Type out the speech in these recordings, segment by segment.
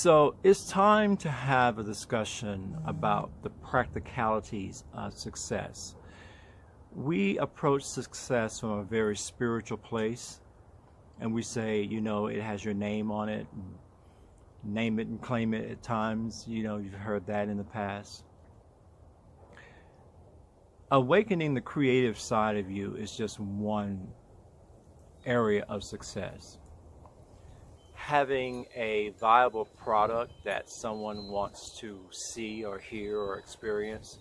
So it's time to have a discussion about the practicalities of success. We approach success from a very spiritual place, and we say, it has your name on it, name it and claim it at times. You've heard that in the past. Awakening the creative side of you is just one area of success. Having a viable product that someone wants to see or hear or experience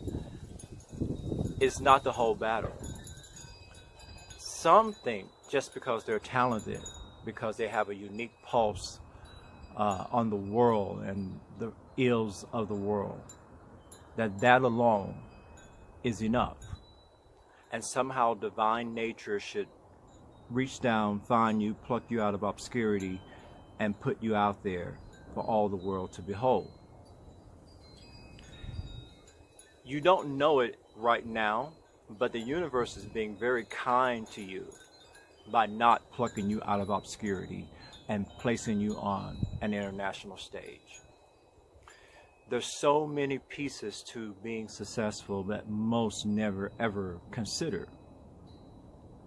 is not the whole battle. Some think just because they're talented, because they have a unique pulse on the world and the ills of the world, that alone is enough. And somehow divine nature should reach down, find you, pluck you out of obscurity, and put you out there for all the world to behold. You don't know it right now, but the universe is being very kind to you by not plucking you out of obscurity and placing you on an international stage. There's so many pieces to being successful that most never ever consider.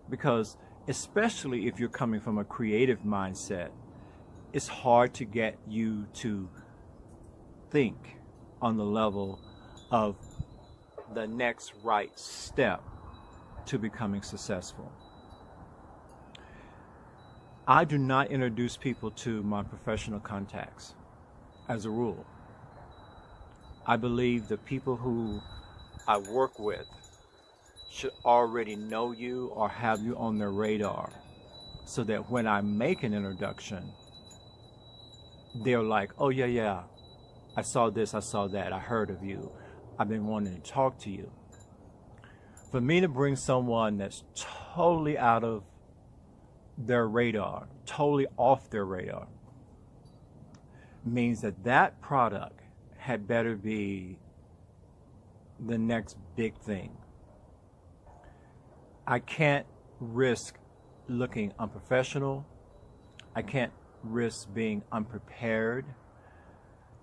Because especially if you're coming from a creative mindset, it's hard to get you to think on the level of the next right step to becoming successful. I do not introduce people to my professional contacts as a rule. I believe the people who I work with should already know you or have you on their radar, so that when I make an introduction, they're like, oh yeah, I saw this, I saw that, I heard of you, I've been wanting to talk to you. For me to bring someone that's totally out of their radar, totally off their radar, means that product had better be the next big thing. I can't risk looking unprofessional. I can't risk being unprepared.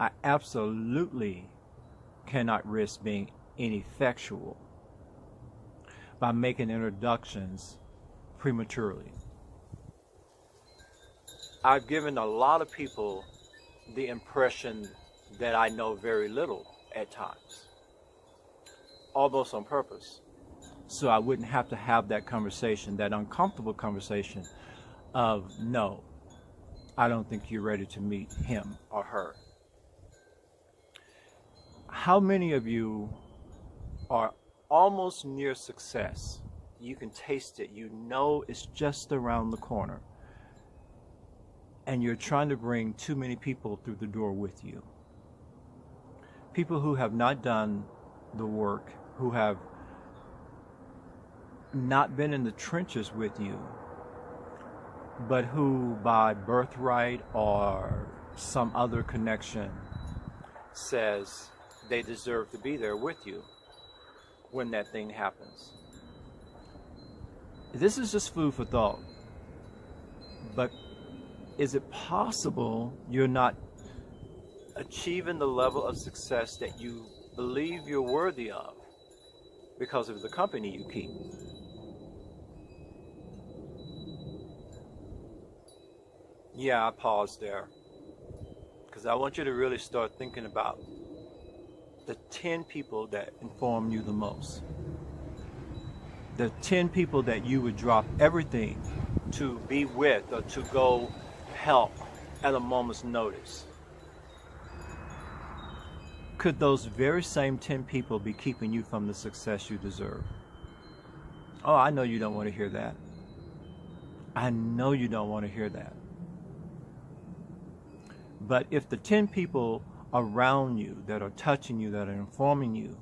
I absolutely cannot risk being ineffectual by making introductions prematurely. I've given a lot of people the impression that I know very little at times, almost on purpose, so I wouldn't have to have that conversation, that uncomfortable conversation of, no, I don't think you're ready to meet him or her. How many of you are almost near success? You can taste it. You know it's just around the corner. And you're trying to bring too many people through the door with you. People who have not done the work, who have not been in the trenches with you, but who by birthright or some other connection says they deserve to be there with you when that thing happens. This is just food for thought. But is it possible you're not achieving the level of success that you believe you're worthy of because of the company you keep? Yeah, I paused there because I want you to really start thinking about the 10 people that inform you the most. The 10 people that you would drop everything to be with or to go help at a moment's notice. Could those very same 10 people be keeping you from the success you deserve? Oh, I know you don't want to hear that. I know you don't want to hear that. But if the 10 people around you that are touching you, that are informing you,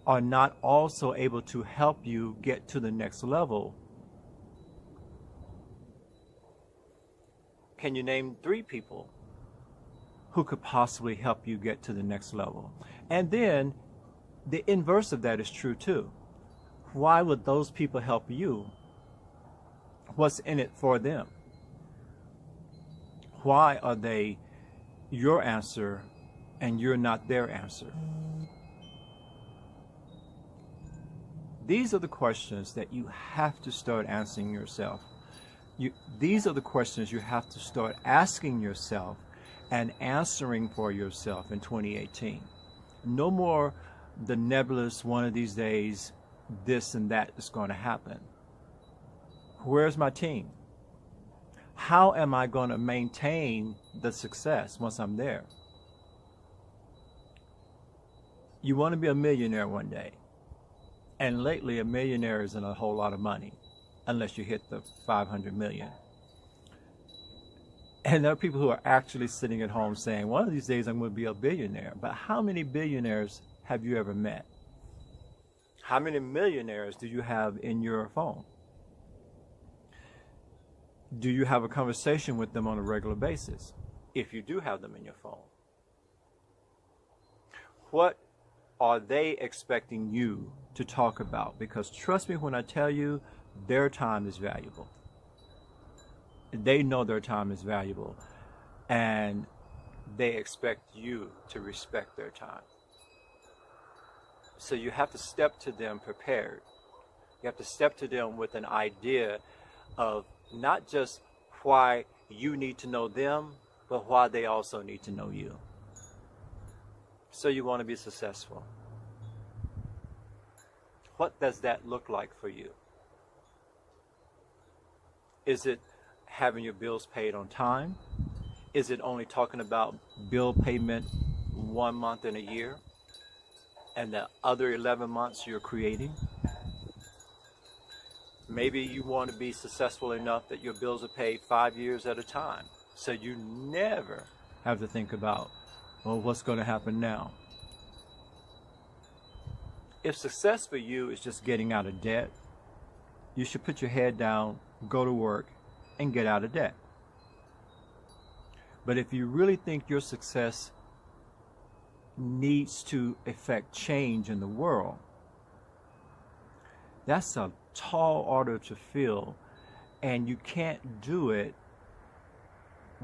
are not also able to help you get to the next level, can you name 3 people who could possibly help you get to the next level? And then the inverse of that is true too. Why would those people help you? What's in it for them? Why are they your answer and you're not their answer? These are the questions that you have to start answering yourself. These are the questions you have to start asking yourself and answering for yourself in 2018. No more the nebulous, one of these days, this and that is going to happen. Where's my team? How am I going to maintain the success once I'm there? You want to be a millionaire one day. And lately, a millionaire isn't a whole lot of money, unless you hit the 500 million. And there are people who are actually sitting at home saying, one of these days I'm going to be a billionaire. But how many billionaires have you ever met? How many millionaires do you have in your phone? Do you have a conversation with them on a regular basis, if you do have them in your phone? What are they expecting you to talk about? Because trust me when I tell you, their time is valuable. They know their time is valuable, and they expect you to respect their time. So you have to step to them prepared. You have to step to them with an idea of not just why you need to know them, but why they also need to know you. So you want to be successful. What does that look like for you? Is it having your bills paid on time? Is it only talking about bill payment 1 month in a year and the other 11 months you're creating? Maybe you want to be successful enough that your bills are paid 5 years at a time, so you never have to think about, well, what's going to happen now? If success for you is just getting out of debt, you should put your head down, go to work, and get out of debt. But if you really think your success needs to affect change in the world, that's a tall order to fill, and you can't do it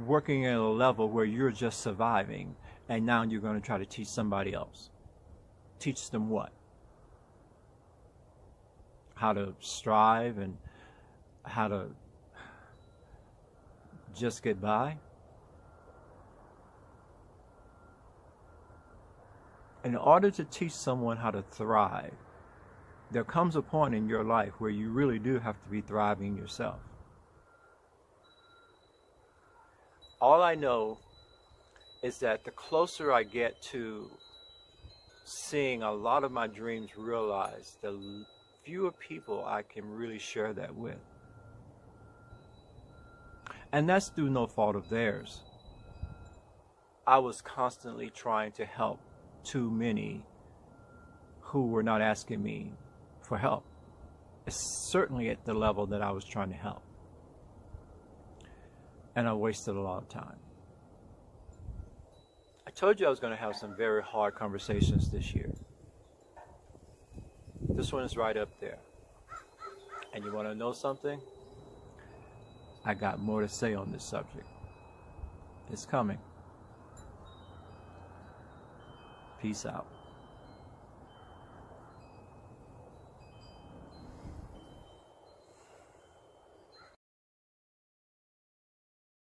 working at a level where you're just surviving and now you're going to try to teach somebody else. Teach them what? How to strive and how to just get by? In order to teach someone how to thrive, there comes a point in your life where you really do have to be thriving yourself. All I know is that the closer I get to seeing a lot of my dreams realized, the fewer people I can really share that with. And that's through no fault of theirs. I was constantly trying to help too many who were not asking me for help. It's certainly at the level that I was trying to help. And I wasted a lot of time. I told you I was going to have some very hard conversations this year. This one is right up there. And you want to know something? I got more to say on this subject. It's coming. Peace out.